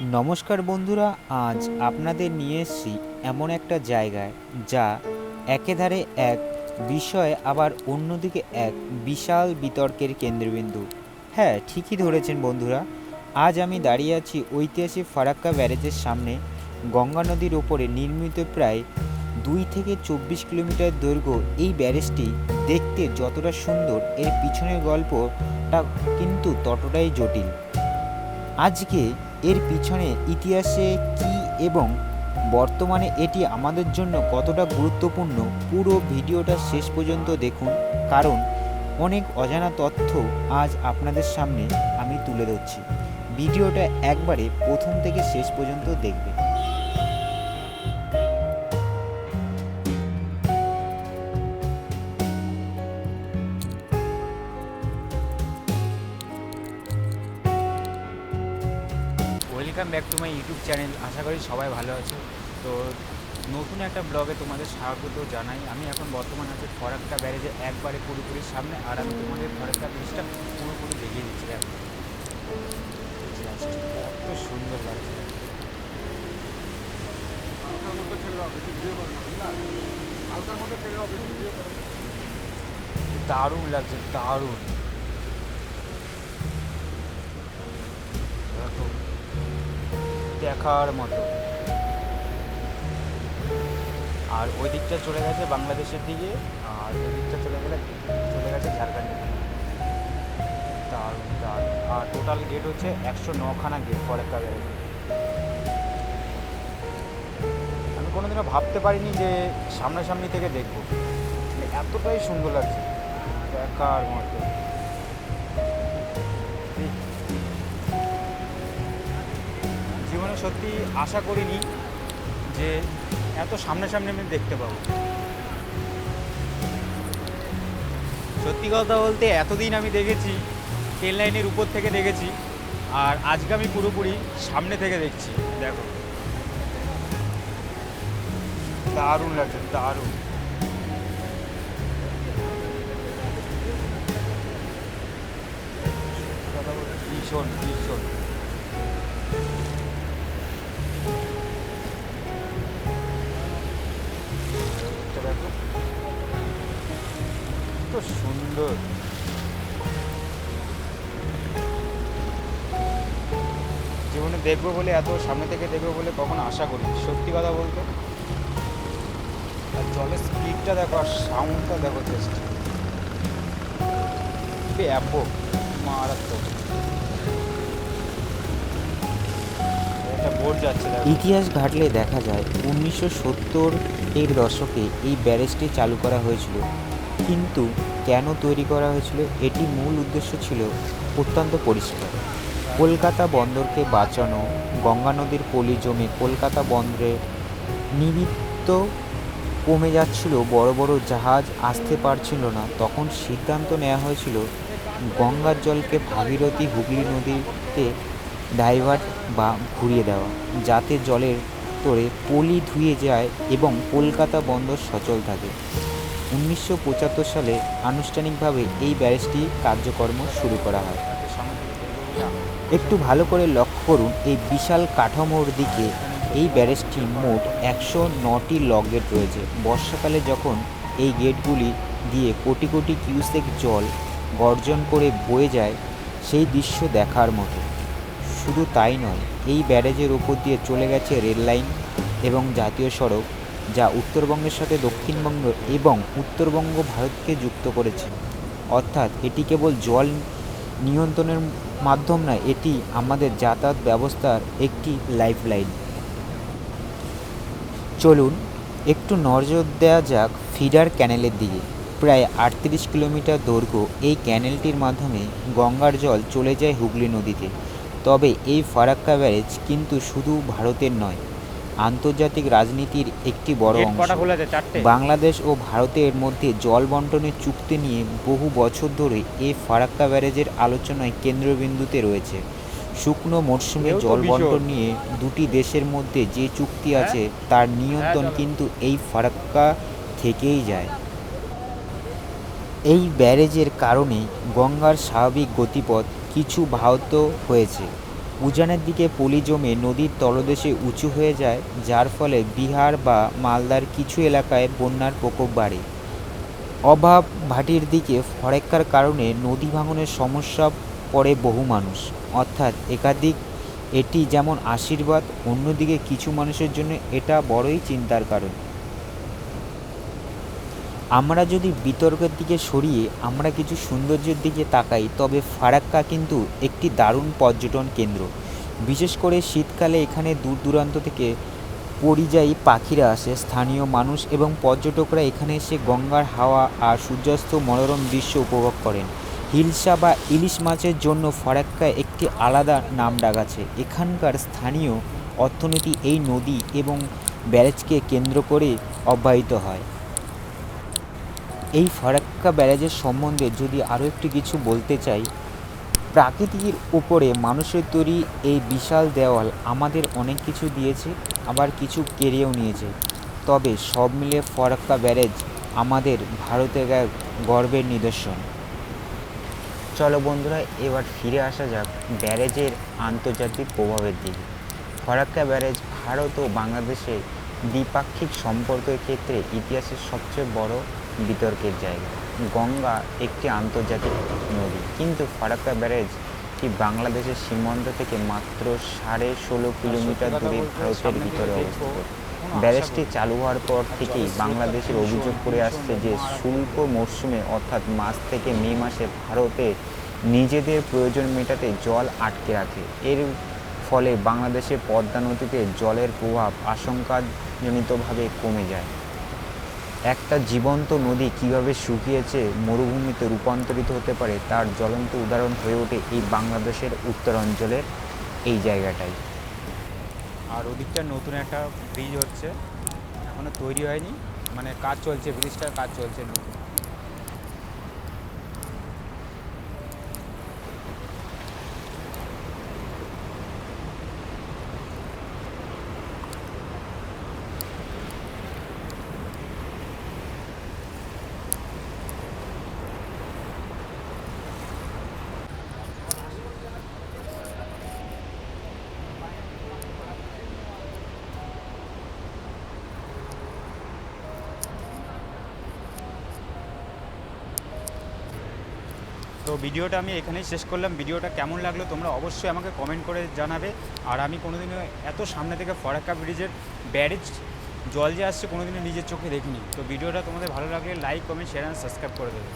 নমস্কার বন্ধুরা, আজ আপনাদের নিয়ে এসেছি এমন একটা জায়গায় যা একেধারে এক বিষয় আবার অন্যদিকে এক বিশাল বিতর্কের কেন্দ্রবিন্দু। হ্যাঁ, ঠিকই ধরেছেন বন্ধুরা। আজ আমি দাঁড়িয়ে আছি ঐতিহাসিক ফারাক্কা ব্যারেজের সামনে। গঙ্গা নদীর ওপরে নির্মিত প্রায় 2 থেকে 24 কিলোমিটার দৈর্ঘ্য এই ব্যারেজটি দেখতে যতটা সুন্দর, এর পিছনের গল্পটা কিন্তু ততটাই জটিল। আজকে এর পিছনে ইতিহাসে কি এবং বর্তমানে এটি আমাদের জন্য কতটা গুরুত্বপূর্ণ, পুরো ভিডিওটা শেষ পর্যন্ত দেখুন, কারণ অনেক অজানা তথ্য আজ আপনাদের সামনে আমি তুলে ধরছি। ভিডিওটা একবারে প্রথম থেকে শেষ পর্যন্ত দেখবে। Welcome back to my YouTube channel. আশা করি সবাই ভালো আছে। তো নতুন একটা ব্লগে তোমাদের স্বাগত জানাই। আমি এখন বর্তমানে আছি ফারাক্কা ব্যারেজের একবারে পুরোপুরি সামনে, আর আমি তোমাদের ফারাক্কা ব্রিজটা পুরোপুরি দেখিয়ে দিচ্ছি। দেখো কত সুন্দর লাগছে। দারুণ লাগছে, দারুণ। দেখো, দেখার মতো। আর ওই দিকটা চলে গেছে বাংলাদেশের দিকে, আর ওই দিকটা চলে গেছে ঝাড়খণ্ডের দিকে। দারুণ দারুণ। আর টোটাল গেট হচ্ছে 109খানা গেট ফারাক্কা ব্যারেজে। আমি কোনোদিনও ভাবতে পারিনি যে সামনাসামনি থেকে দেখবো, মানে এতটাই সুন্দর লাগছে, দেখার মতো। জীবনে সত্যি আশা করিনি যে এত সামনাসামনি আমি দেখতে পাবো। সত্যি কথা বলতে এতদিন আমি দেখেছি ট্রেন লাইনের উপর থেকে দেখেছি, আর আজকে আমি পুরোপুরি সামনে থেকে দেখছি। দেখো, দারুণ লাগছে, দারুণ। কথা বলতে ভীষণ ভীষণ। এটা দেখো, তো সুন্দর। জীবনে দেখবো বলে, এত সামনে থেকে দেখবো বলে কখনো আশা করি, সত্যি কথা বলতে। আর জলের স্পিডটা দেখো, আর সাউন্ডটা দেখো, জাস্ট ব্যাপক, মারাত্মক। একটা বোট যাচ্ছে দেখো। ইতিহাস ঘাটলে দেখা যায় 1970-এর দশকে এই ব্যারেজটি চালু করা হয়েছিল। কিন্তু কেন তৈরি করা হয়েছিল, এটি মূল উদ্দেশ্য ছিল অত্যন্ত পরিষ্কার: কলকাতা বন্দরকে বাঁচানো। গঙ্গা নদীর পলি জমে কলকাতা বন্দরে নিবিড় কমে যাচ্ছিল, বড় বড় জাহাজ আসতে পারছিল না। তখন সিদ্ধান্ত নেওয়া হয়েছিল গঙ্গার জলকে ভাগীরথী হুগলি নদীতে ডাইভার্ট বা ঘুরিয়ে দেওয়া, যাতে জলের তোড়ে পলি ধুয়ে যায় এবং কলকাতা বন্দর সচল থাকে। 1975 সালে আনুষ্ঠানিকভাবে এই ব্যারেজটি কার্যক্রম শুরু করা হয়। একটু ভালো করে লক্ষ্য করুন এই বিশাল কাঠামোর দিকে। এই ব্যারেজটি মোট 109টি লক গেট রয়েছে। বর্ষাকালে যখন এই গেটগুলি দিয়ে কোটি কোটি কিউসেক জল গর্জন করে বয়ে যায়, সেই দৃশ্য দেখার মতো। শুধু তাই নয়, এই ব্যারেজের উপর দিয়ে চলে গেছে রেল লাইন এবং জাতীয় সড়ক, যা উত্তরবঙ্গের সাথে দক্ষিণবঙ্গ এবং উত্তরবঙ্গ ভারতকে যুক্ত করেছে। অর্থাৎ এটি কেবল জল নিয়ন্ত্রণের মাধ্যম নয়, এটি আমাদের যাতায়াত ব্যবস্থার একটি লাইফলাইন। চলুন একটু নজর দেওয়া যাক ফিডার ক্যানেলের দিকে। প্রায় 38 কিলোমিটার দৈর্ঘ্য এই ক্যানেলটির মাধ্যমে গঙ্গার জল চলে যায় হুগলি নদীতে। তবে এই ফারাক্কা ব্যারেজ কিন্তু শুধু ভারতের নয়, আন্তর্জাতিক রাজনীতির একটি বড় অংশ। বাংলাদেশ ও ভারতের মধ্যে জল বন্টনের চুক্তি নিয়ে বহু বছর ধরে এই ফারাক্কা ব্যারেজের আলোচনায় কেন্দ্রবিন্দুতে রয়েছে। শুকনো মরশুমে জল বন্টন নিয়ে দুটি দেশের মধ্যে যে চুক্তি আছে, তার নিয়ন্ত্রণ কিন্তু এই ফারাক্কা থেকেই যায়। এই ব্যারেজের কারণে গঙ্গার স্বাভাবিক গতিপথ কিছু ব্যাহত হয়েছে। উজানের দিকে পলি জমে নদীর তলদেশে উঁচু হয়ে যায়, যার ফলে বিহার বা মালদার কিছু এলাকায় বন্যার প্রকোপ বাড়ে। অভাব ভাটির দিকে ফরেক্কার কারণে নদী ভাঙনের সমস্যা পড়ে বহু মানুষ, অর্থাৎ একাধিক এটি যেমন আশীর্বাদ, অন্যদিকে কিছু মানুষের জন্য এটা বড়ই চিন্তার কারণ। আমরা যদি বিতর্কের দিকে সরিয়ে আমরা কিছু সৌন্দর্যের দিকে তাকাই, তবে ফারাক্কা কিন্তু একটি দারুণ পর্যটন কেন্দ্র। বিশেষ করে শীতকালে এখানে দূর দূরান্ত থেকে পরিযায়ী পাখিরা আসে। স্থানীয় মানুষ এবং পর্যটকরা এখানে এসে গঙ্গার হাওয়া আর সূর্যাস্ত মনোরম দৃশ্য উপভোগ করেন। হিলসা বা ইলিশ মাছের জন্য ফারাক্কায় একটি আলাদা নামডাক আছে। এখানকার স্থানীয় অর্থনীতি এই নদী এবং ব্যারেজকে কেন্দ্র করে অব্যাহত হয়। এই ফারাক্কা ব্যারেজের সম্বন্ধে যদি আরও একটু কিছু বলতে চাই, প্রাকৃতিকের উপরে মানুষের তৈরি এই বিশাল দেওয়াল আমাদের অনেক কিছু দিয়েছে, আবার কিছু কেড়েও নিয়েছে। তবে সব মিলিয়ে ফারাক্কা ব্যারেজ আমাদের ভারতের এক গর্বের নিদর্শন। চলো বন্ধুরা, এবার ফিরে আসা যাক ব্যারেজের আন্তর্জাতিক প্রভাবের দিকে। ফারাক্কা ব্যারেজ ভারত ও বাংলাদেশের দ্বিপাক্ষিক সম্পর্কের ক্ষেত্রে ইতিহাসের সবচেয়ে বড় বিতর্কের জায়গা। গঙ্গা একটি আন্তর্জাতিক নদী, কিন্তু ফারাক্কা ব্যারেজ কি বাংলাদেশের সীমান্ত থেকে মাত্র 16.5 কিলোমিটার দূরে ভারতের ভিতরে অবস্থিত। ব্যারেজটি চালু হওয়ার পর থেকেই বাংলাদেশের অভিযোগ করে আসছে যে শুল্ক মরশুমে অর্থাৎ মার্চ থেকে মে মাসে ভারতে নিজেদের প্রয়োজন মেটাতে জল আটকে রাখে। এর ফলে বাংলাদেশের পদ্মা নদীতে জলের প্রভাব আশঙ্কাজনিতভাবে কমে যায়। একটা জীবন্ত নদী কীভাবে শুকিয়েছে মরুভূমিতে রূপান্তরিত হতে পারে তার জ্বলন্ত উদাহরণ হয়ে ওঠে এই বাংলাদেশের উত্তরাঞ্চলের এই জায়গাটাই। আর ওদিকটা নতুন একটা ব্রিজ হচ্ছে, এখনও তৈরি হয়নি, মানে কাজ চলছে, ব্রিজটার কাজ চলছে নতুন। তো ভিডিওটা আমি এখানেই শেষ করলাম। ভিডিওটা কেমন লাগলো তোমরা অবশ্যই আমাকে কমেন্ট করে জানাবে। আর আমি কোনোদিনও এত সামনে থেকে ফারাক্কা ব্রিজের ব্যারেজ জল যে আসছে কোনোদিনও নিজের চোখে দেখিনি। তো ভিডিওটা তোমাদের ভালো লাগলে like, comment, share and subscribe করে দেবে।